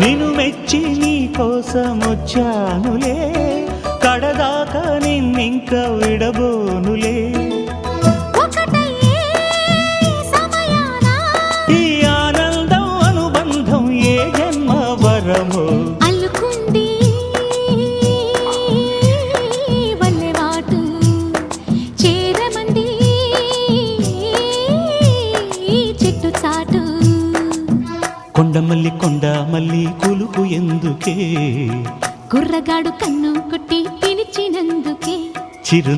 నిన్ను మెచ్చి నీ కోసం వచ్చానులే, కడదాకా నిన్నింక విడబోనులే. ఈ ఆనందం అనుబంధం ఏ జన్మ వరమో అల్లుకుంది వల్లెవాటు చేరమంది చెట్టు చాటు. కొండమల్లి కొండమల్లి కులుకు ఎందుకే, కుర్రగాడు కన్ను కొట్టి పిలిచినందుకే. చిరు